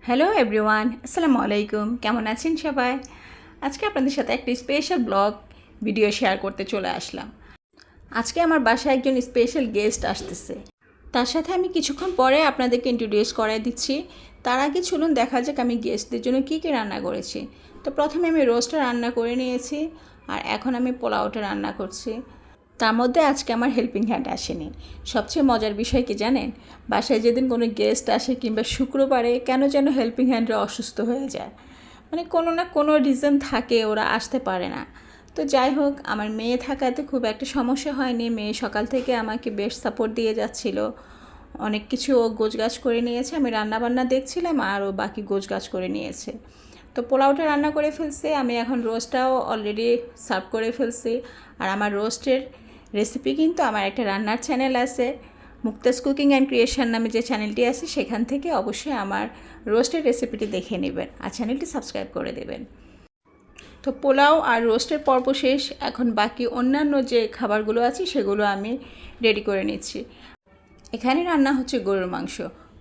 Hello everyone, আসসালামু আলাইকুম। কেমন আছেন সবাই? আজকে আপনাদের সাথে একটা স্পেশাল ব্লগ ভিডিও শেয়ার করতে চলে আসলাম। আজকে আমার বাসায় একজন স্পেশাল গেস্ট আসতেছে। তার সাথে আমি কিছুক্ষণ পরে আপনাদেরকে ইন্ট্রোডিউস করাই দিচ্ছি। তার আগে চলুন দেখা যাক আমি গেস্টদের জন্য কী কী রান্না করেছি। তো প্রথমে আমি রোস্টটা রান্না করে নিয়েছি, আর এখন আমি পোলাওটা রান্না করছি। তার মধ্যে আজকে আমার হেল্পিং হ্যান্ড আসেনি। সবচেয়ে মজার বিষয় কি জানেন? বাসায় যেদিন কোনো গেস্ট আসে কিংবা শুক্রবারে কেন যেন হেল্পিং হ্যান্ডরা অসুস্থ হয়ে যায়। মানে কোনো না কোনো রিজন থাকে, ওরা আসতে পারে না। তো যাই হোক, আমার মেয়ে থাকাতে খুব একটা সমস্যা হয়নি। মেয়ে সকাল থেকে আমাকে বেশ সাপোর্ট দিয়ে যাচ্ছিল। অনেক কিছু ও গোছগাছ করে নিয়েছে, আমি রান্নাবান্না দেখছিলাম আর ও বাকি গোছগাছ করে নিয়েছে। তো পোলাওটা রান্না করে ফেলছি, আমি এখন রোস্টটাও অলরেডি সার্ভ করে ফেলছি। আর আমার রোস্টের রেসিপি কিন্তু আমার একটা রান্নার চ্যানেল আছে, মুক্তাজ কুকিং অ্যান্ড ক্রিয়েশন নামে যে চ্যানেলটি আছে, সেখান থেকে অবশ্যই আমার রোস্টের রেসিপিটি দেখে নেবেন আর চ্যানেলটি সাবস্ক্রাইব করে দেবেন। তো পোলাও আর রোস্টের পর্ব শেষ, এখন বাকি অন্যান্য যে খাবারগুলো আছে সেগুলো আমি রেডি করে নিচ্ছি। এখানে রান্না হচ্ছে গরুর মাংস।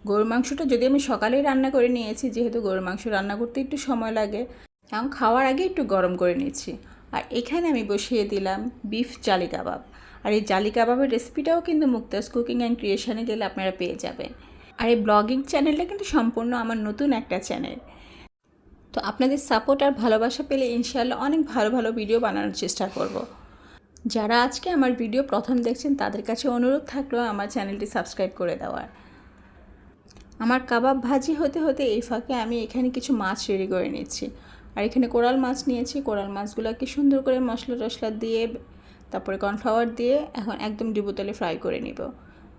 গরুর মাংসটা যদি আমি সকালেই রান্না করে নিয়েছি, যেহেতু গরুর মাংস রান্না করতে একটু সময় লাগে, এবং খাওয়ার আগে একটু গরম করে নিচ্ছি। আর এখানে আমি বসিয়ে দিলাম বিফ জালি কাবাব। আর এই জালি কাবাবের রেসিপিটাও কিন্তু মুক্তাজ কুকিং অ্যান্ড ক্রিয়েশনে গেলে আপনারা পেয়ে যাবেন। আর এই ব্লগিং চ্যানেলটা কিন্তু সম্পূর্ণ আমার নতুন একটা চ্যানেল। তো আপনাদের সাপোর্ট আর ভালোবাসা পেলে ইনশাআল্লাহ অনেক ভালো ভালো ভিডিও বানানোর চেষ্টা করব। যারা আজকে আমার ভিডিও প্রথম দেখছেন তাদের কাছে অনুরোধ থাকলো আমার চ্যানেলটি সাবস্ক্রাইব করে দেওয়ার। আমার কাবাব ভাজি হতে হতে এই ফাঁকে আমি এখানে কিছু মাছ রেডি করে নিচ্ছি। আর এখানে কোরাল মাছ নিয়েছি। কোরাল মাছগুলোকে সুন্দর করে মশলা টশলা দিয়ে, তারপরে কর্নফ্লাওয়ার দিয়ে এখন একদম ডুবো তেলে ফ্রাই করে নিব।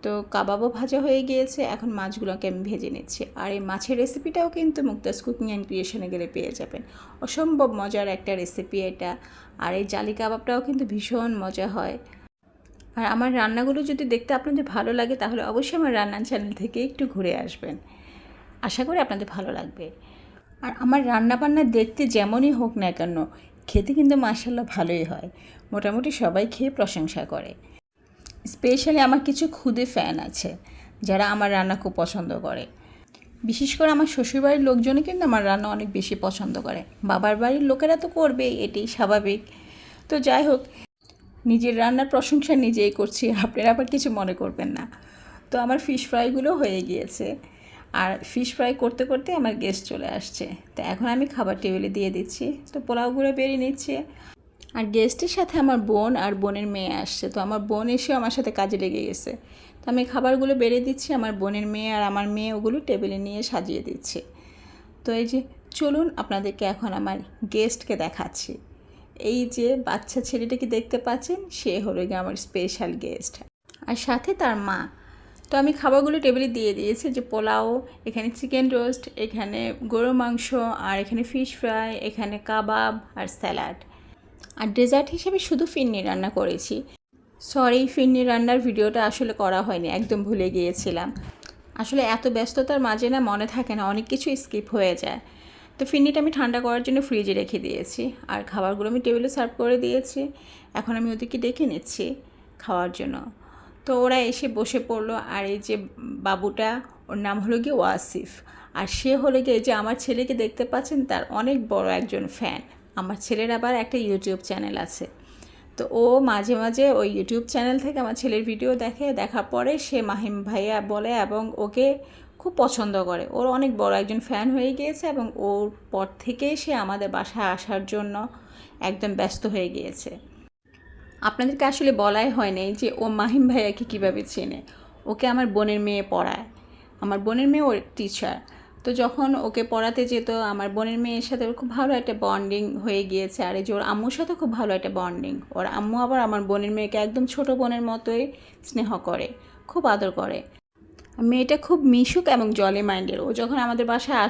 তো কাবাবও ভাজা হয়ে গিয়েছে, এখন মাছগুলোকে আমি ভেজে নিচ্ছি। আর এই মাছের রেসিপিটাও কিন্তু মুক্তাজ কুকিং অ্যান্ড ক্রিয়েশনে গেলে পেয়ে যাবেন। অসম্ভব মজার একটা রেসিপি এটা। আর এই জালি কাবাবটাও কিন্তু ভীষণ মজা হয়। আর আমার রান্নাগুলো যদি দেখতে আপনাদের ভালো লাগে তাহলে অবশ্যই আমার রান্নার চ্যানেল থেকে একটু ঘুরে আসবেন। আশা করি আপনাদের ভালো লাগবে। আর আমার রান্নাবান্না দেখতে যেমনই হোক না কেন, খেতে কিন্তু মাশাআল্লাহ ভালোই হয়। মোটামুটি সবাই খেয়ে প্রশংসা করে। স্পেশালি আমার কিছু ক্ষুদে ফ্যান আছে যারা আমার রান্না খুব পছন্দ করে। বিশেষ করে আমার শ্বশুরবাড়ির লোকজনই কিন্তু আমার রান্না অনেক বেশি পছন্দ করে। বাবার বাড়ির লোকেরা তো করবেই, এটাই স্বাভাবিক। তো যাই হোক, নিজের রান্নার প্রশংসা নিজেই করছি, আপনারা আবার কিছু মনে করবেন না। তো আমার ফিশ ফ্রাইগুলো হয়ে গিয়েছে, আর ফিশ ফ্রাই করতে করতে আমার গেস্ট চলে আসছে। তো এখন আমি খাবার টেবিলে দিয়ে দিচ্ছি। তো পোলাওগুলো বেরিয়ে নিচ্ছে। আর গেস্টের সাথে আমার বোন আর বোনের মেয়ে আসছে। তো আমার বোন এসেও আমার সাথে কাজে লেগে গেছে। তো আমি খাবারগুলো বেড়ে দিচ্ছি, আমার বোনের মেয়ে আর আমার মেয়ে ওগুলো টেবিলে নিয়ে সাজিয়ে দিচ্ছে। তো এই যে চলুন আপনাদেরকে এখন আমার গেস্টকে দেখাচ্ছি। এই যে বাচ্চা ছেলেটাকে দেখতে পাচ্ছেন, সে হলো গিয়ে আমার স্পেশাল গেস্ট, আর সাথে তার মা। তো আমি খাবারগুলো টেবিলে দিয়ে দিয়েছি, যে পোলাও, এখানে চিকেন রোস্ট, এখানে গরুর মাংস, আর এখানে ফিশ ফ্রাই, এখানে কাবাব আর স্যালাড। আর ডেজার্ট হিসেবে শুধু ফিরনি রান্না করেছি। সরি, ফিরনি রান্নার ভিডিওটা আসলে করা হয়নি, একদম ভুলে গিয়েছিলাম। আসলে এত ব্যস্ততার মাঝে না মনে থাকে না, অনেক কিছু স্কিপ হয়ে যায়। তো ফিরনিটা আমি ঠান্ডা করার জন্য ফ্রিজে রেখে দিয়েছি, আর খাবারগুলো আমি টেবিলে সার্ভ করে দিয়েছি। এখন আমি ওদেরকে ডেকে নিচ্ছি খাওয়ার জন্য। তো ওরা এসে বসে পড়লো। আর এই যে বাবুটা, ওর নাম হলো গিয়ে ওয়াসিফ। আর সে হলো গিয়ে, যে আমার ছেলেকে দেখতে পাচ্ছেন, তার অনেক বড় একজন ফ্যান। আমার ছেলের আবার একটা ইউটিউব চ্যানেল আছে। তো ও মাঝে মাঝে ওই ইউটিউব চ্যানেল থেকে আমার ছেলের ভিডিও দেখে, দেখার পরে সে মাহিম ভাইয়া বলে এবং ওকে খুব পছন্দ করে। ওর অনেক বড় একজন ফ্যান হয়ে গিয়েছে, এবং ওর পর থেকেই সে আমাদের বাসায় আসার জন্য একদম ব্যস্ত হয়ে গিয়েছে। আপনাদেরকে আসলে বলাই হয় নাই যে ও মাহিম ভাইয়াকে কীভাবে চেনে। ওকে আমার বোনের মেয়ে পড়ায়, আমার বোনের মেয়ে ওর টিচার। তো যখন ওকে পড়াতে যেত, আমার বোনের মেয়ের সাথে ওর খুব ভালো একটা বন্ডিং হয়ে গিয়েছে। আর এই যে ওর আম্মুর সাথে খুব ভালো একটা বন্ডিং। ওর আম্মু আবার আমার বোনের মেয়েকে একদম ছোট বোনের মতোই স্নেহ করে, খুব আদর করে। মেয়েটা খুব মিশুক এবং জলি মাইন্ডের। ও যখন আমাদের বাসায়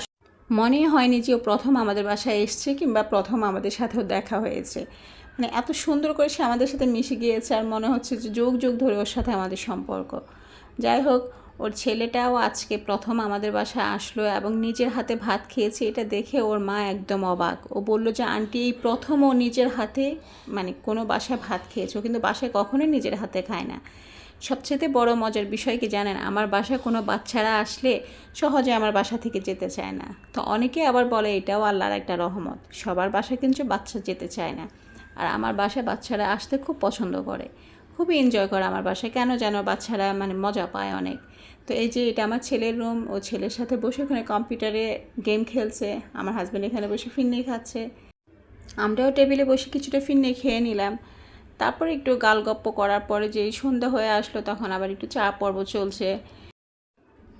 মনে হয়নি যে ও প্রথম আমাদের বাসায় এসছে কিংবা প্রথম আমাদের সাথেও দেখা হয়েছে। মানে এত সুন্দর করে সে আমাদের সাথে মিশে গিয়েছে, আর মনে হচ্ছে যে যুগ যুগ ধরে ওর সাথে আমাদের সম্পর্ক। যাই হোক, ওর ছেলেটাও আজকে প্রথম আমাদের বাসায় আসলো এবং নিজের হাতে ভাত খেয়েছে। এটা দেখে ওর মা একদম অবাক। ও বলল যে আন্টি, এই প্রথম ও নিজের হাতে মানে কোনো বাসায় ভাত খেয়েছে। ও কিন্তু বাসায় কখনোই নিজের হাতে খায় না, সবচেয়ে বড় মজার বিষয় কি জানেন, আমার বাসায় কোনো বাচ্চারা আসলে সহজে আমার বাসা থেকে যেতে চায় না। তো অনেকে আবার বলে এটাও আল্লাহর একটা রহমত, সবার বাসায় কিন্তু বাচ্চা যেতে চায় না। আর আমার বাসায় বাচ্চারা আসতে খুব পছন্দ করে, খুবই এনজয় করে আমার বাসায়, কেন যেন বাচ্চারা মানে মজা পায় অনেক। তো এই যে এটা আমার ছেলের রুম, ও ছেলের সাথে বসে ওখানে কম্পিউটারে গেম খেলছে, আমার হাজব্যান্ড এখানে বসে ফিরনি খাচ্ছে, আমরাও টেবিলে বসে কিছুটা ফিরনি খেয়ে নিলাম। তারপর একটু গালগপ্প করার পরে যেই সন্ধ্যা হয়ে আসলো তখন আবার একটু চা পর্ব চলছে।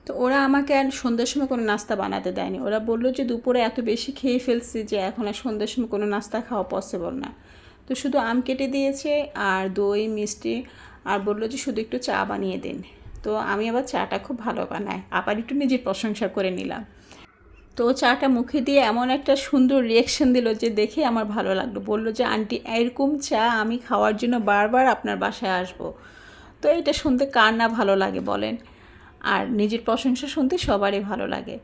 তো ওরা আমাকে আর সন্ধ্যার সময় কোনো নাস্তা বানাতে দেয়নি, ওরা বললো যে দুপুরে এত বেশি খেয়ে ফেলছি যে এখন আর সন্ধ্যার সময় কোনো নাস্তা খাওয়া পসিবল না। তো শুধু আম কেটে দিয়েছে আর দই মিষ্টি, আর বললো যে শুধু একটু চা বানিয়ে দিন। তো আমি আবার চাটা খুব ভালো বানাই, আবার একটু নিজের প্রশংসা করে নিলাম। তো চাটা মুখে দিয়ে এমন একটা সুন্দর রিয়াকশন দিল যে দেখে আমার ভালো লাগলো, বললো যে আন্টি এরকম চা আমি খাওয়ার জন্য বারবার আপনার বাসায় আসবো। তো এটা শুনতে কার না ভালো লাগে বলেন, আর নিজের প্রশংসা শুনতে সবারই ভালো লাগে।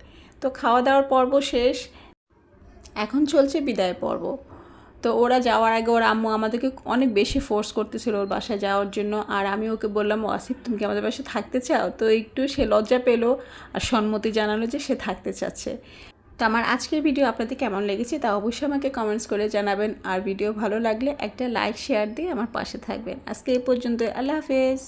তো খাওয়া দাওয়ার পর্ব শেষ, এখন চলছে বিদায় পর্ব। তো ওরা যাওয়ার আগে ওর আম্মু আমাদেরকে অনেক বেশি ফোর্স করতেছিল ওর বাসায় যাওয়ার জন্য, আর আমি ওকে বললাম, ও আসিফ তুমি কি আমাদের বাসায় থাকতে চাও? তো একটু সে লজ্জা পেলো আর সম্মতি জানালো যে সে থাকতে চাচ্ছে। তো আমার আজকের ভিডিও আপনাদের কেমন লেগেছে তা অবশ্যই আমাকে কমেন্টস করে জানাবেন, আর ভিডিও ভালো লাগলে একটা লাইক শেয়ার দিয়ে আমার পাশে থাকবেন। আজকে এই পর্যন্ত, আল্লাহ হাফেজ।